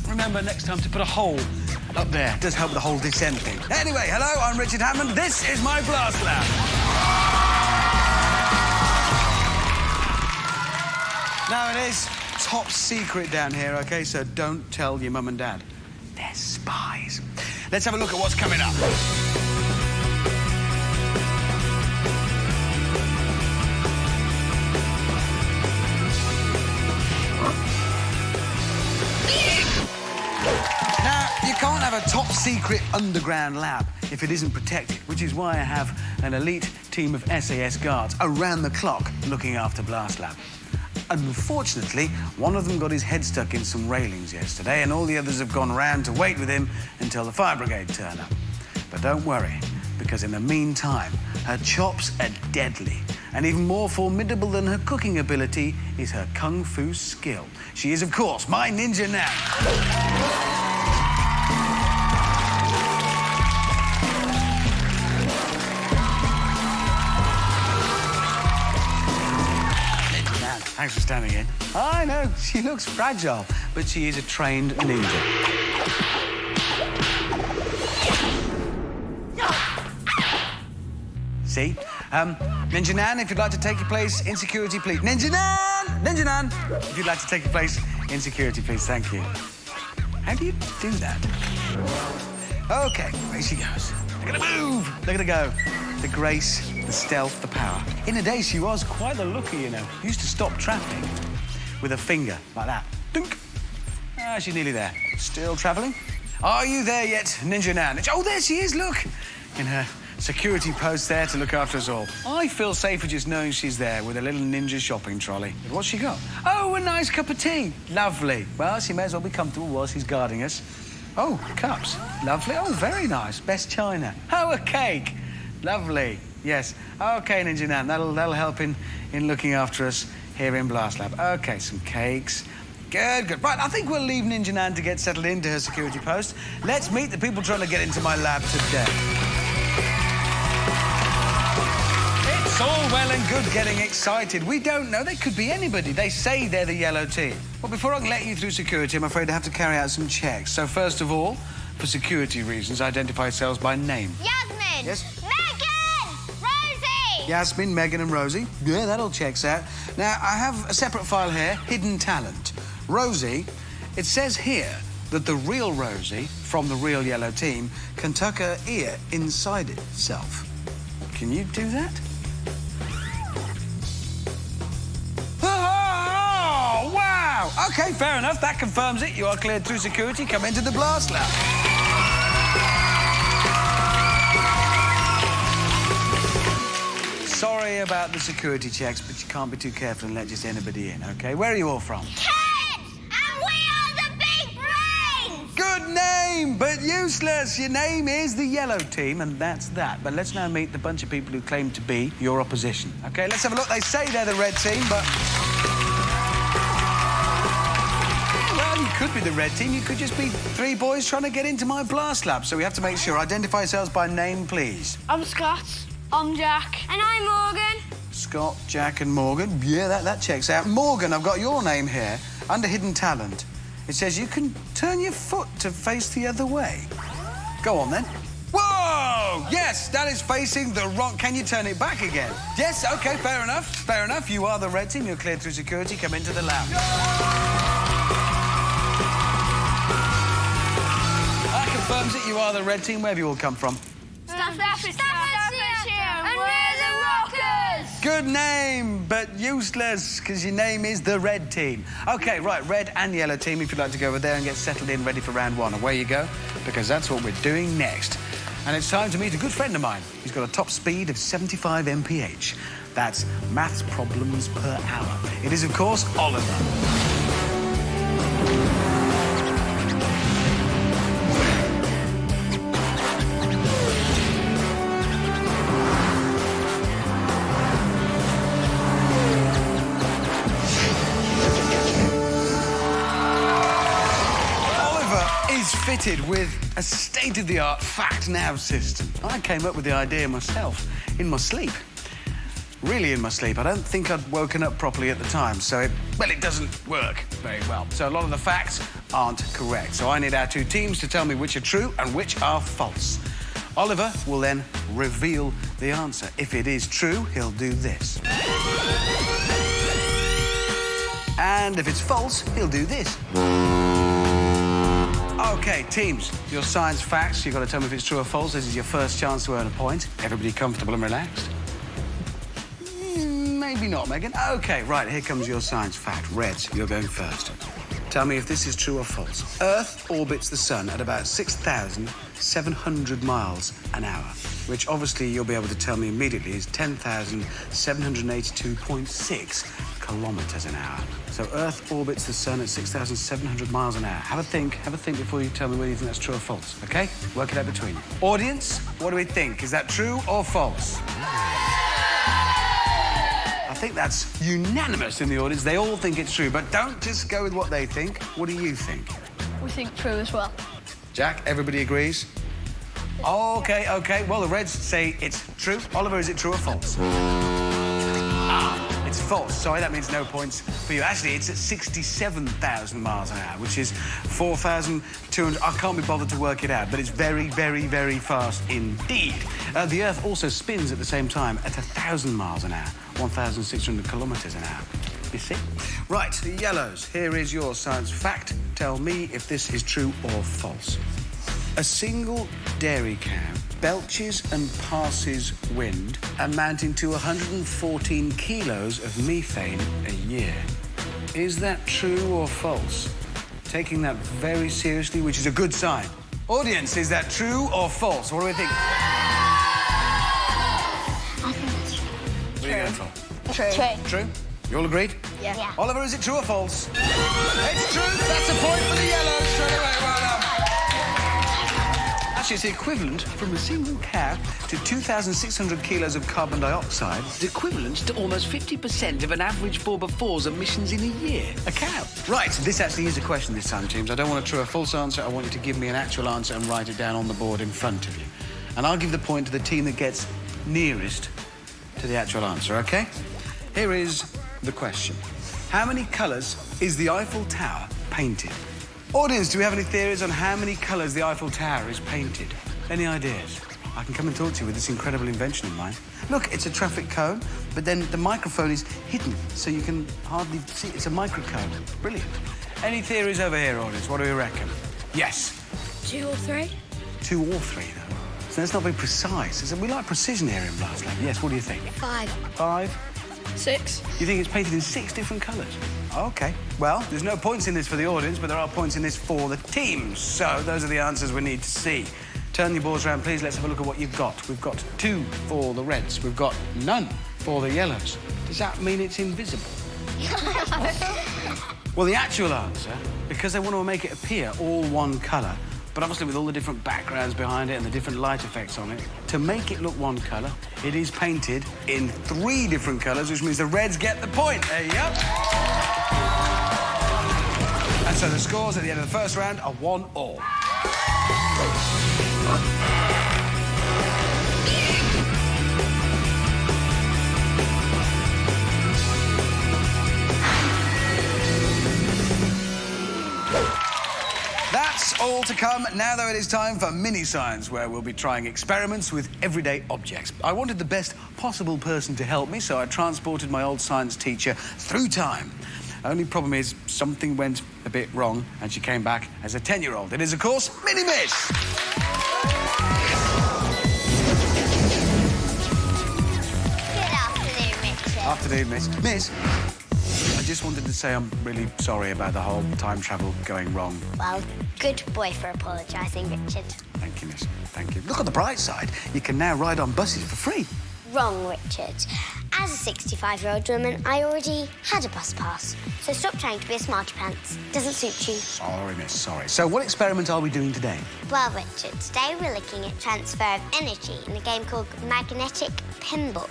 Remember next time to put a hole up there. It does help with the whole descent thing. Anyway, hello, I'm Richard Hammond. This is my blast lab. Now, it is top secret down here, OK? So don't tell your mum and dad. They're spies. Let's have a look at what's coming up. You can't have a top-secret underground lab if it isn't protected, which is why I have an elite team of SAS guards around the clock looking after Blast Lab. Unfortunately, one of them got his head stuck in some railings yesterday, and all the others have gone round to wait with him until the fire brigade turn up. But don't worry, because in the meantime, her chops are deadly. And even more formidable than her cooking ability is her kung fu skill. She is, of course, my ninja Nan. Thanks for standing in. I know, she looks fragile, but she is a trained ninja. See? Ninja Nan, if you'd like to take your place in security, please. Ninja Nan! Ninja Nan! If you'd like to take your place in security, please. Thank you. How do you do that? OK, away she goes. Look at her move! Look at her go. The grace, the stealth, the power. In a day, she was quite the looker, you know. Used to stop traffic with a finger, like that. Dunk! Ah, she's nearly there. Still travelling? Are you there yet, Ninja Nan? Oh, there she is, look! In her security post there to look after us all. I feel safer just knowing she's there with a little ninja shopping trolley. What's she got? Oh, a nice cup of tea. Lovely. Well, she may as well be comfortable while she's guarding us. Oh, cups. Lovely. Oh, very nice. Best china. Oh, a cake. Lovely. Yes. OK, Ninja Nan, that'll help in looking after us here in Blast Lab. OK, some cakes. Good, good. Right, I think we'll leave Ninja Nan to get settled into her security post. Let's meet the people trying to get into my lab today. It's all well and good getting excited. We don't know. They could be anybody. They say they're the yellow team. Well, before I can let you through security, I'm afraid I have to carry out some checks. So, first of all, for security reasons, identify yourselves by name. Yasmin! Yes? Yasmin, Megan and Rosie. Yeah, that all checks out. Now, I have a separate file here, hidden talent. Rosie, it says here that the real Rosie from the real yellow team can tuck her ear inside itself. Can you do that? Oh, wow! OK, fair enough. That confirms it. You are cleared through security. Come into the Blast Lab. Sorry about the security checks, but you can't be too careful and let just anybody in, OK? Where are you all from? Kids! And we are the Big Brains! Good name, but useless. Your name is the yellow team, and that's that. But let's now meet the bunch of people who claim to be your opposition. OK, let's have a look. They say they're the red team, but... Well, you could be the red team. You could just be three boys trying to get into my Blast Lab. So we have to make sure. Identify yourselves by name, please. I'm Scott. I'm Jack. And I'm Morgan. Scott, Jack and Morgan. Yeah, that checks out. Morgan, I've got your name here. Under hidden talent, it says you can turn your foot to face the other way. Go on, then. Whoa! Yes, that is facing the wrong... Can you turn it back again? Yes, OK, fair enough. Fair enough. You are the red team. You're cleared through security. Come into the lab. That confirms it. You are the red team. Where have you all come from? Staffordshire. And we're the Rockers. Good name, but useless, because your name is the red team. OK, right, red and yellow team, if you'd like to go over there and get settled in, ready for round one. Away you go, because that's what we're doing next. And it's time to meet a good friend of mine. He's got a top speed of 75 mph. That's maths problems per hour. It is, of course, Oliver. fitted with a state-of-the-art fact nav system. I came up with the idea myself, in my sleep. Really in my sleep. I don't think I'd woken up properly at the time, so it doesn't work very well. So a lot of the facts aren't correct. So I need our two teams to tell me which are true and which are false. Oliver will then reveal the answer. If it is true, he'll do this. And if it's false, he'll do this. OK, teams, your science facts. You've got to tell me if it's true or false. This is your first chance to earn a point. Everybody comfortable and relaxed? Maybe not, Megan. OK, right, here comes your science fact. Reds, you're going first. Tell me if this is true or false. Earth orbits the sun at about 6,700 miles an hour, which obviously you'll be able to tell me immediately is 10,782.6 kilometres an hour. So Earth orbits the sun at 6,700 miles an hour. Have a think before you tell me whether you think that's true or false, OK? Work it out between you. Audience, what do we think? Is that true or false? I think that's unanimous in the audience. They all think it's true, but don't just go with what they think. What do you think? We think true as well. Jack, everybody agrees? OK. Well, the Reds say it's true. Oliver, is it true or false? It's false. Sorry, that means no points for you. Actually, it's at 67,000 miles an hour, which is 4,200... I can't be bothered to work it out, but it's very, very, very fast indeed. The Earth also spins at the same time at 1,000 miles an hour, 1,600 kilometres an hour. You see? Right, the yellows. Here is your science fact. Tell me if this is true or false. A single dairy cow belches and passes wind amounting to 114 kilos of methane a year. Is that true or false? Taking that very seriously, which is a good sign. Audience, is that true or false? What do we think? I think it's true. What are you going for? True. True? You all agreed? Yeah. Oliver, is it true or false? It's true. That's a point for the yellows straight away. Well done. Actually, it's the equivalent from a single cow to 2,600 kilos of carbon dioxide. It's equivalent to almost 50% of an average 4x4's emissions in a year. A cow. Right, this actually is a question this time, teams. I don't want a true or false answer. I want you to give me an actual answer and write it down on the board in front of you. And I'll give the point to the team that gets nearest to the actual answer, OK? Here is the question. How many colours is the Eiffel Tower painted? Audience, do we have any theories on how many colours the Eiffel Tower is painted? Any ideas? I can come and talk to you with this incredible invention of mine. Look, it's a traffic cone, but then the microphone is hidden, so you can hardly see. It's a microcone. Brilliant. Any theories over here, audience? What do we reckon? Yes? 2 or 3? 2 or 3, though. So that's not very precise. We like precision here in Blast Lab. Yes, what do you think? 5. 5? 6. You think it's painted in 6 different colours? OK. Well, there's no points in this for the audience, but there are points in this for the teams. So those are the answers we need to see. Turn your boards around, please. Let's have a look at what you've got. We've got 2 for the Reds. We've got none for the Yellows. Does that mean it's invisible? Well, the actual answer, because they want to make it appear all one colour, but obviously with all the different backgrounds behind it and the different light effects on it, to make it look one colour, it is painted in 3 different colours, which means the Reds get the point. There you go. And so the scores at the end of the first round are 1-1. That's all to come. Now, though, it is time for Mini Science, where we'll be trying experiments with everyday objects. I wanted the best possible person to help me, so I transported my old science teacher through time. Only problem is, something went a bit wrong, and she came back as a 10-year-old. It is, of course, Mini Miss! Good afternoon, Richard. Afternoon, Miss. Miss, I just wanted to say I'm really sorry about the whole time travel going wrong. Well, good boy for apologising, Richard. Thank you, Miss. Thank you. Look on the bright side. You can now ride on buses for free. Wrong, Richard. As a 65-year-old woman, I already had a bus pass. So stop trying to be a smarty pants. Doesn't suit you. Sorry, Miss, sorry. So what experiment are we doing today? Well, Richard, today we're looking at transfer of energy in a game called Magnetic Pinball.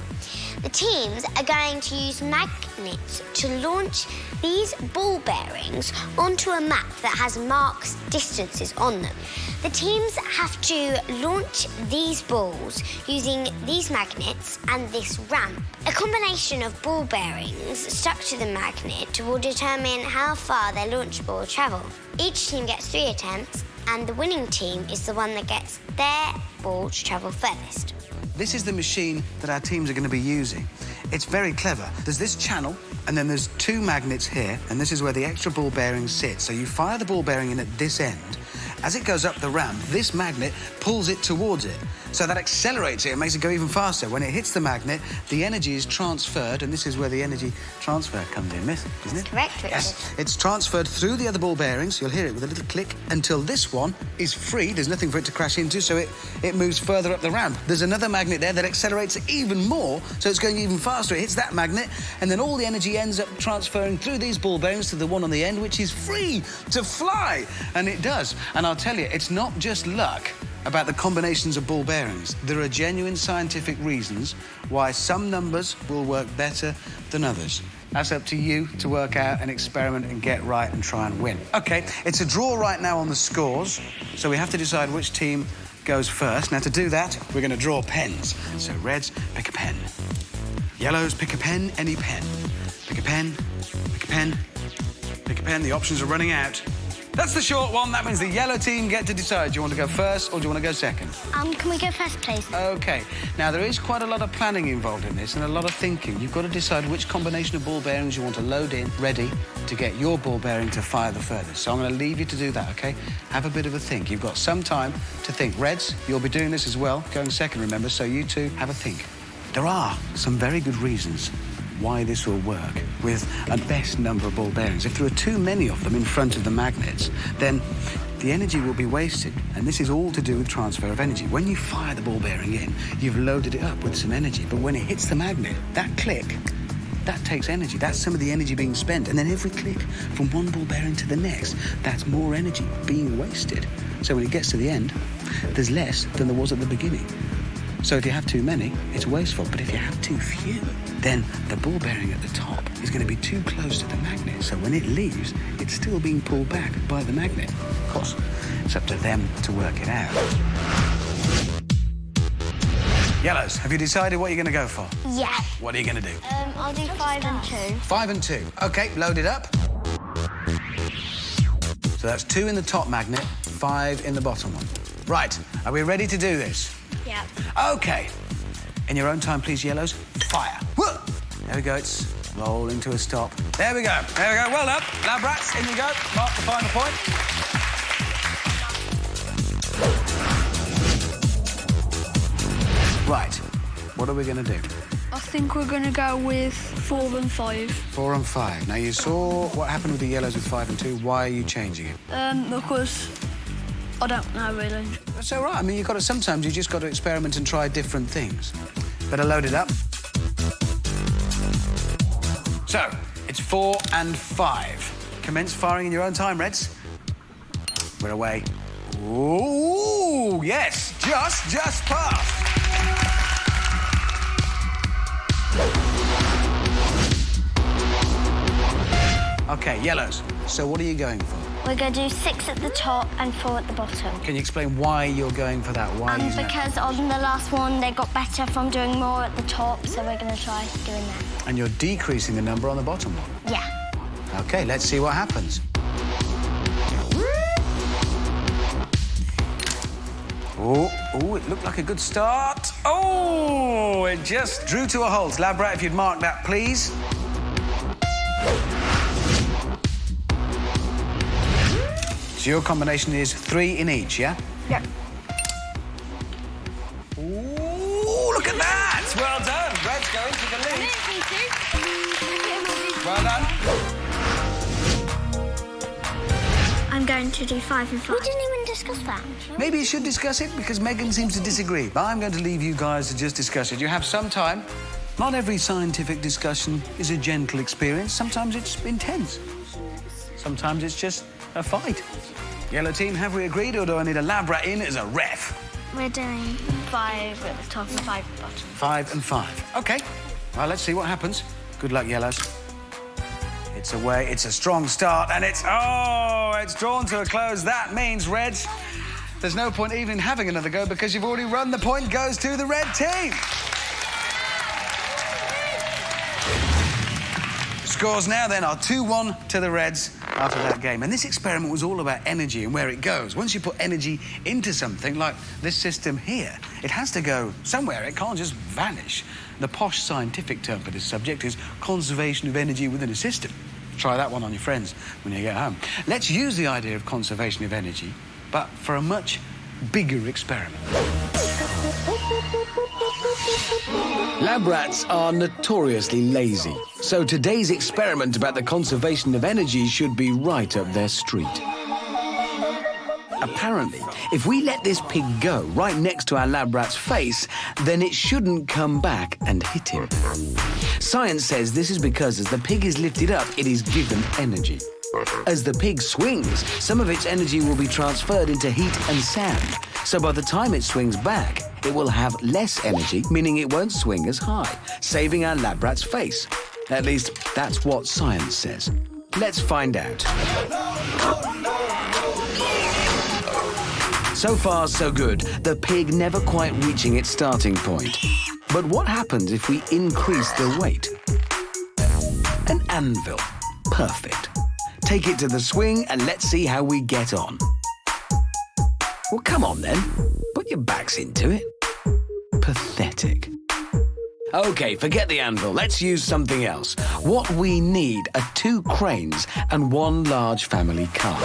The teams are going to use magnets to launch these ball bearings onto a map that has marked distances on them. The teams have to launch these balls using these magnets and this ramp. A combination of ball bearings stuck to the magnet will determine how far their launch ball will travel. Each team gets 3 attempts, and the winning team is the one that gets their ball to travel furthest. This is the machine that our teams are going to be using. It's very clever. There's this channel, and then there's 2 magnets here, and this is where the extra ball bearings sit. So you fire the ball bearing in at this end. As it goes up the ramp, this magnet pulls it towards it. So that accelerates it and makes it go even faster. When it hits the magnet, the energy is transferred, and this is where the energy transfer comes in, miss, isn't it? Correct, Richard. Yes, it's transferred through the other ball bearings. You'll hear it with a little click until this one is free. There's nothing for it to crash into, so it moves further up the ramp. There's another magnet there that accelerates it even more, so it's going even faster. It hits that magnet, and then all the energy ends up transferring through these ball bearings to the one on the end, which is free to fly. And it does. And I'll tell you, it's not just luck about the combinations of ball bearings. There are genuine scientific reasons why some numbers will work better than others. That's up to you to work out and experiment and get right and try and win. OK, it's a draw right now on the scores, so we have to decide which team goes first. Now, to do that, we're going to draw pens. So, reds, pick a pen. Yellows, pick a pen, any pen. Pick a pen, pick a pen, pick a pen. The options are running out. That's the short one. That means the yellow team get to decide. Do you want to go first or do you want to go second? Can we go first, please? OK. Now, there is quite a lot of planning involved in this and a lot of thinking. You've got to decide which combination of ball bearings you want to load in, ready to get your ball bearing to fire the furthest. So I'm going to leave you to do that, OK? Have a bit of a think. You've got some time to think. Reds, you'll be doing this as well, going second, remember, so you two have a think. There are some very good reasons why this will work with a best number of ball bearings. If there are too many of them in front of the magnets, then the energy will be wasted, and this is all to do with transfer of energy. When you fire the ball bearing in, you've loaded it up with some energy, but when it hits the magnet, that click, that takes energy. That's some of the energy being spent, and then every click from one ball bearing to the next, that's more energy being wasted. So when it gets to the end, there's less than there was at the beginning. So if you have too many, it's wasteful. But if you have too few, then the ball bearing at the top is going to be too close to the magnet. So when it leaves, it's still being pulled back by the magnet. Of course, it's up to them to work it out. Yellows, have you decided what you're going to go for? Yeah. What are you going to do? I'll do 5 and 2. 5 and 2. OK, load it up. So that's 2 in the top magnet, 5 in the bottom one. Right, are we ready to do this? Yeah. OK. In your own time, please, yellows, fire. Whoa! There we go, it's rolling to a stop. There we go, there we go. Well done. Lab rats, in you go. Mark the final point. Right, what are we going to do? I think we're going to go with 4 and 5. 4 and 5. Now, you saw what happened with the yellows with 5 and 2. Why are you changing it? Because I don't know, really. That's all right. I mean, sometimes you just got to experiment and try different things. Better load it up. So, it's 4 and 5. Commence firing in your own time, Reds. We're away. Ooh, yes, just passed. OK, yellows. So what are you going for? We're going to do 6 at the top and 4 at the bottom. Can you explain why you're going for that? Why are you using because that? on the last one, they got better from doing more at the top, so we're going to try doing that. And you're decreasing the number on the bottom one? Yeah. OK, let's see what happens. Oh, it looked like a good start. Oh, it just drew to a halt. Lab rat, if you'd mark that, please. So your combination is 3 in each, yeah? Yeah. Ooh, look at that! Well done. Red's going to the lead. Well done. I'm going to do 5 and 5. We didn't even discuss that. Maybe you should discuss it because Megan seems to disagree. But I'm going to leave you guys to just discuss it. You have some time. Not every scientific discussion is a gentle experience. Sometimes it's intense. Sometimes it's just a fight. Yellow team, have we agreed, or do I need a lab rat in as a ref? We're doing 5 at the top and 5 at the bottom. 5 and 5. OK. Well, let's see what happens. Good luck, yellows. It's away, it's a strong start, and it's drawn to a close. That means reds, there's no point even having another go because you've already run. The point goes to the red team. Scores now then are 2-1 to the reds after that game. And this experiment was all about energy and where it goes. Once you put energy into something like this system here, it has to go somewhere. It can't just vanish. The posh scientific term for this subject is conservation of energy within a system. Try that one on your friends when you get home. Let's use the idea of conservation of energy, but for a much bigger experiment. Lab rats are notoriously lazy, so today's experiment about the conservation of energy should be right up their street. Apparently, if we let this pig go right next to our lab rat's face, then it shouldn't come back and hit him. Science says this is because as the pig is lifted up, it is given energy. As the pig swings, some of its energy will be transferred into heat and sand. So by the time it swings back, it will have less energy, meaning it won't swing as high, saving our lab rat's face. At least, that's what science says. Let's find out. So far, so good. The pig never quite reaching its starting point. But what happens if we increase the weight? An anvil. Perfect. Take it to the swing and let's see how we get on. Well, come on then. Put your backs into it. Pathetic. OK, forget the anvil. Let's use something else. What we need are 2 cranes and 1 large family car.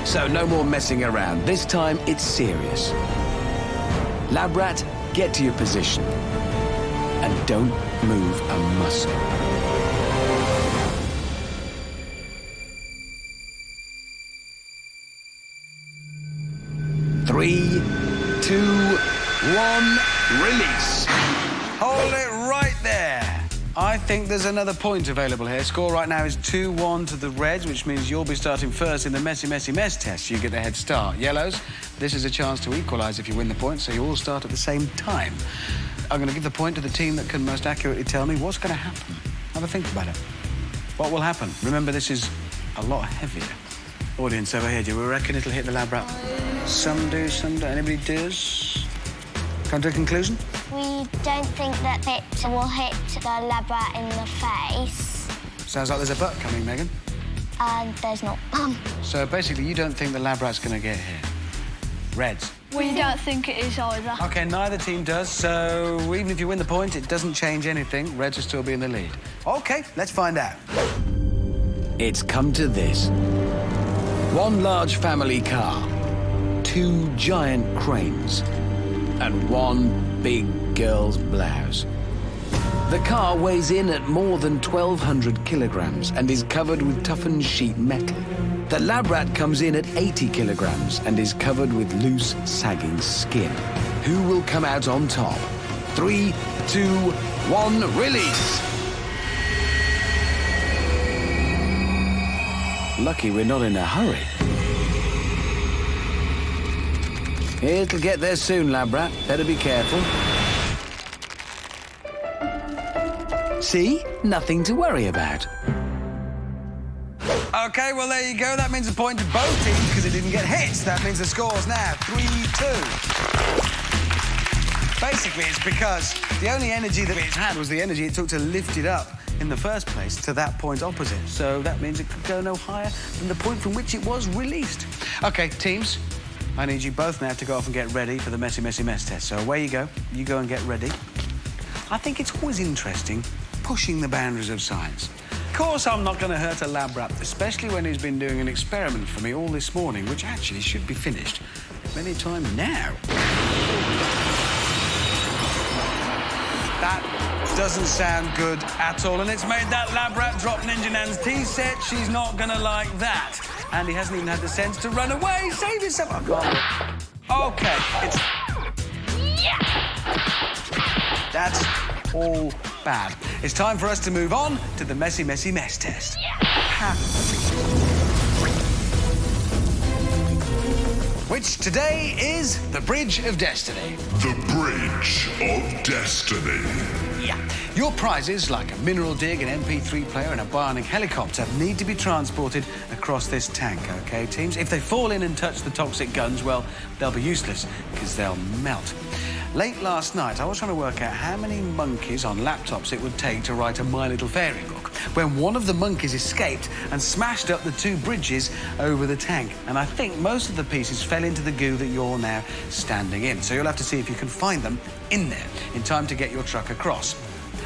So no more messing around. This time it's serious. Lab rat, get to your position. And don't move a muscle. Three, 2, 1, release. Hold it right there. I think there's another point available here. Score right now is 2-1 to the reds, which means you'll be starting first in the messy mess test. You get the head start. Yellows, this is a chance to equalise if you win the point, so you all start at the same time. I'm going to give the point to the team that can most accurately tell me what's going to happen. Have a think about it. What will happen? Remember, this is a lot heavier. Audience over here, do we reckon it'll hit the lab rat? Some do, some don't. Anybody does? Come to a conclusion? We don't think that it will hit the lab rat in the face. Sounds like there's a but coming, Megan. There's not. So basically, you don't think the lab rat's going to get hit? Reds? We don't think it is either. OK, neither team does, so even if you win the point, it doesn't change anything. Reds will still be in the lead. OK, let's find out. It's come to this. 1 large family car, 2 giant cranes, and 1 big girl's blouse. The car weighs in at more than 1,200 kilograms and is covered with toughened sheet metal. The lab rat comes in at 80 kilograms and is covered with loose, sagging skin. Who will come out on top? 3, 2, 1, release! Lucky we're not in a hurry. It'll get there soon, lab rat. Better be careful. See? Nothing to worry about. OK, well, there you go. That means a point to both teams because it didn't get hit. That means the score's now 3-2. Basically, it's because the only energy that it's had was the energy it took to lift it up in the first place to that point opposite. So that means it could go no higher than the point from which it was released. OK, teams, I need you both now to go off and get ready for the messy mess test. So away you go. You go and get ready. I think it's always interesting pushing the boundaries of science. Of course, I'm not going to hurt a lab rat, especially when he's been doing an experiment for me all this morning, which actually should be finished any time now. That doesn't sound good at all, and it's made that lab rat drop Ninja Nan's tea set. She's not going to like that. And he hasn't even had the sense to run away. Save yourself. I can't. OK, it's... Yeah! That's all bad. It's time for us to move on to the messy mess test. Which which today is the Bridge of Destiny. The Bridge of Destiny. Yeah. Your prizes, like a mineral dig, an MP3 player and a bionic helicopter, need to be transported across this tank, OK, teams? If they fall in and touch the toxic guns, well, they'll be useless, because they'll melt. Late last night, I was trying to work out how many monkeys on laptops it would take to write a My Little Fairy book, when one of the monkeys escaped and smashed up the two bridges over the tank. And I think most of the pieces fell into the goo that you're now standing in. So you'll have to see if you can find them in there in time to get your truck across.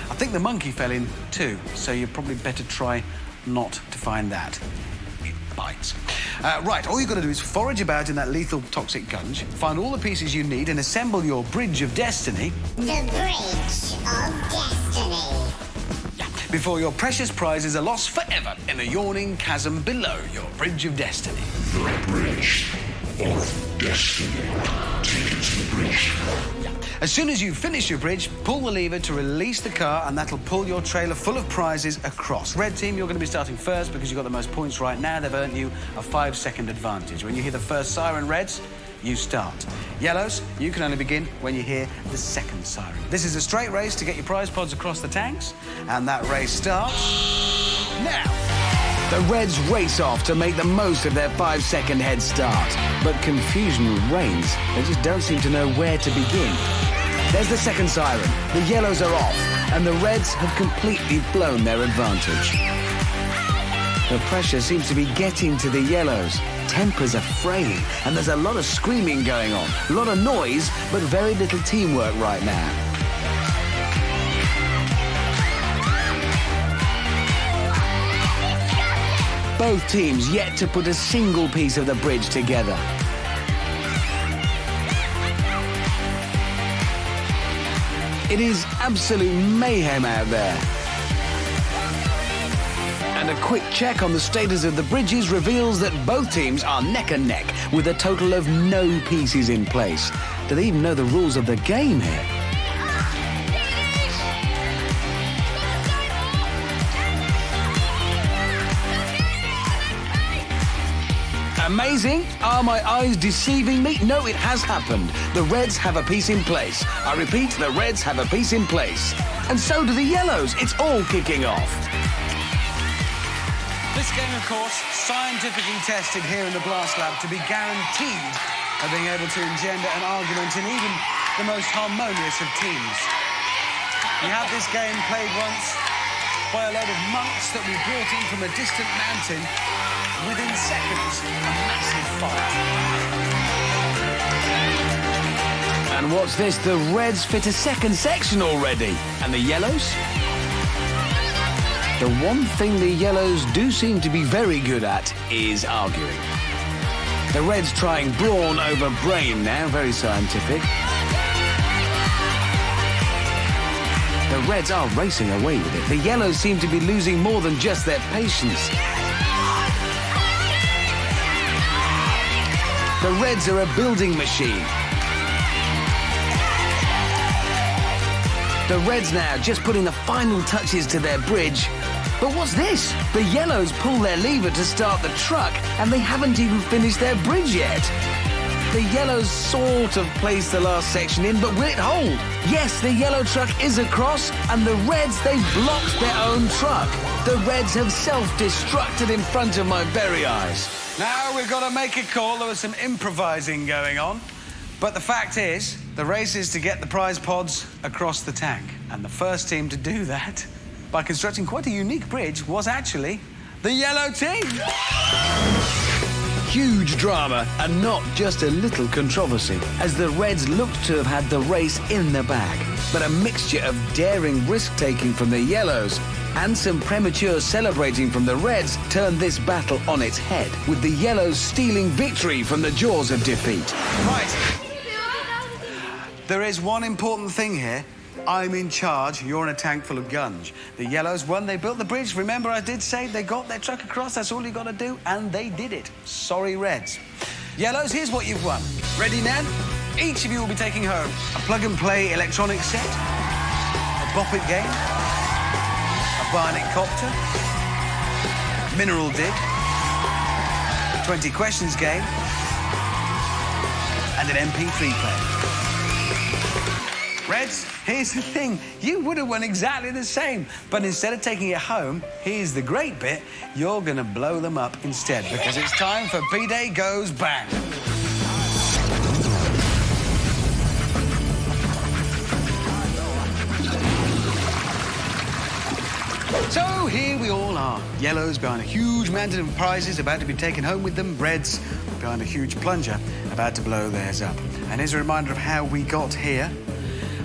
I think the monkey fell in too, so you're probably better try not to find that. It bites. Right, all you've got to do is forage about in that lethal toxic gunge, find all the pieces you need and assemble your Bridge of Destiny. The Bridge of Destiny. Before your precious prizes are lost forever in a yawning chasm below your Bridge of Destiny. The Bridge of Destiny. Take it to the bridge. As soon as you finish your bridge, pull the lever to release the car, and that'll pull your trailer full of prizes across. Red team, you're going to be starting first because you've got the most points right now. They've earned you a 5-second advantage. When you hear the first siren, Reds, you start. Yellows, you can only begin when you hear the second siren. This is a straight race to get your prize pods across the tanks, and that race starts now. The Reds race off to make the most of their 5-second head start. But confusion reigns. They just don't seem to know where to begin. There's the second siren. The yellows are off, and the Reds have completely blown their advantage. The pressure seems to be getting to the yellows. Tempers are fraying, and there's a lot of screaming going on. A lot of noise, but very little teamwork right now. Both teams yet to put a single piece of the bridge together. It is absolute mayhem out there. And a quick check on the status of the bridges reveals that both teams are neck and neck, with a total of no pieces in place. Do they even know the rules of the game here? Amazing? Are my eyes deceiving me? No, it has happened. The Reds have a piece in place. I repeat, the Reds have a piece in place. And so do the Yellows. It's all kicking off. This game, of course, scientifically tested here in the Blast Lab to be guaranteed of being able to engender an argument in even the most harmonious of teams. We had this game played once by a load of monks that we brought in from a distant mountain. Within seconds, a massive fight. And what's this? The Reds fit a second section already. And the Yellows? The one thing the Yellows do seem to be very good at is arguing. The Reds trying brawn over brain now, very scientific. The Reds are racing away with it. The Yellows seem to be losing more than just their patience. The Reds are a building machine. The Reds now just putting the final touches to their bridge. But what's this? The Yellows pull their lever to start the truck, and they haven't even finished their bridge yet. The Yellows sort of placed the last section in, but will it hold? Yes, the yellow truck is across, and the Reds, they've blocked their own truck. The Reds have self-destructed in front of my very eyes. Now we've got to make a call. There was some improvising going on. But the fact is, the race is to get the prize pods across the tank. And the first team to do that, by constructing quite a unique bridge, was actually the yellow team. Huge drama and not just a little controversy, as the Reds looked to have had the race in the bag. But a mixture of daring risk-taking from the Yellows and some premature celebrating from the Reds turned this battle on its head, with the Yellows stealing victory from the jaws of defeat. Right. There is one important thing here. I'm in charge, you're in a tank full of guns. The Yellows won, they built the bridge. Remember I did say they got their truck across, that's all you got to do, and they did it. Sorry, Reds. Yellows, here's what you've won. Ready, Nan? Each of you will be taking home a plug-and-play electronic set, a Bop It game, a bionic copter, mineral dig, 20 questions game, and an MP3 player. Reds, here's the thing. You would have won exactly the same, but instead of taking it home, here's the great bit. You're going to blow them up instead, because it's time for B-Day Goes Bang. So here we all are. Yellows behind a huge mountain of prizes about to be taken home with them. Reds behind a huge plunger about to blow theirs up. And here's a reminder of how we got here.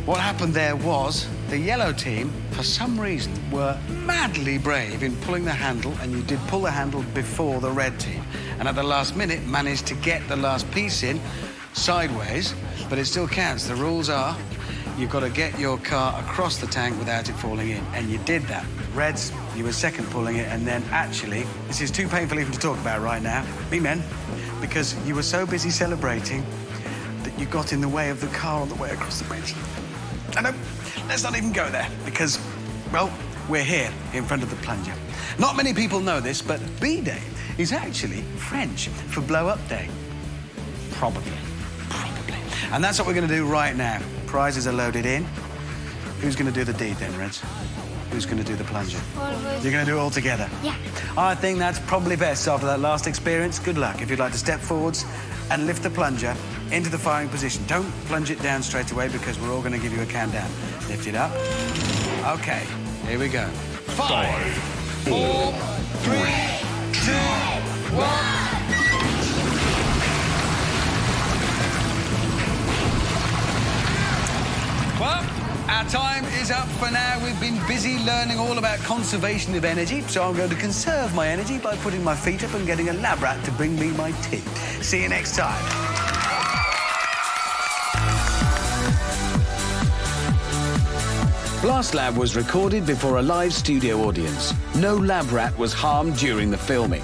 What happened there was the yellow team, for some reason, were madly brave in pulling the handle, and you did pull the handle before the red team. And at the last minute, managed to get the last piece in sideways, but it still counts. The rules are you've got to get your car across the tank without it falling in, and you did that. Reds, you were second pulling it, and then actually, this is too painful even to talk about right now, me men, because you were so busy celebrating that you got in the way of the car on the way across the bridge. I know, let's not even go there, because, well, we're here in front of the plunger. Not many people know this, but B-Day is actually French for blow-up day. Probably. And that's what we're going to do right now. Prizes are loaded in. Who's going to do the deed then, Reds? Who's going to do the plunger? You're going to do it all together? Yeah. I think that's probably best after that last experience. Good luck. If you'd like to step forwards and lift the plunger into the firing position. Don't plunge it down straight away, because we're all going to give you a countdown. Lift it up. OK, here we go. 5, 4, 3, 2, 1. Well, our time is up for now. We've been busy learning all about conservation of energy, so I'm going to conserve my energy by putting my feet up and getting a lab rat to bring me my tea. See you next time. Blast Lab was recorded before a live studio audience. No lab rat was harmed during the filming.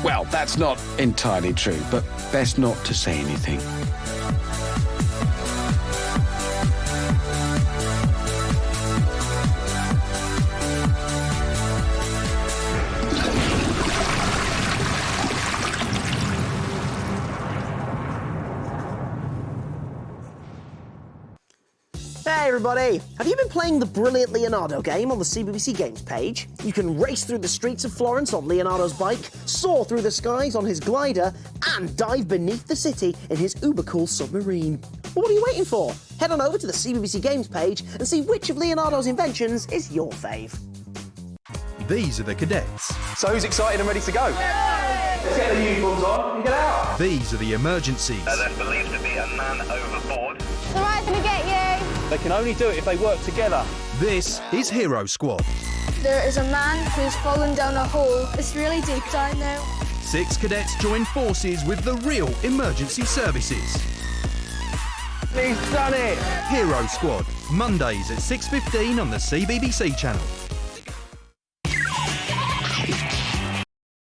Well, that's not entirely true, but best not to say anything. Hey everybody! Have you been playing the brilliant Leonardo game on the CBBC Games page? You can race through the streets of Florence on Leonardo's bike, soar through the skies on his glider, and dive beneath the city in his uber-cool submarine. Well, what are you waiting for? Head on over to the CBBC Games page and see which of Leonardo's inventions is your fave. These are the cadets. So who's excited and ready to go? Let's get the uniforms on and get out. These are the emergencies. There's believed to be a man overboard. They're right going to get you. They can only do it if they work together. This is Hero Squad. There is a man who's fallen down a hole. It's really deep down now. 6 cadets join forces with the real emergency services. He's done it. Hero Squad, Mondays at 6:15 on the CBBC channel.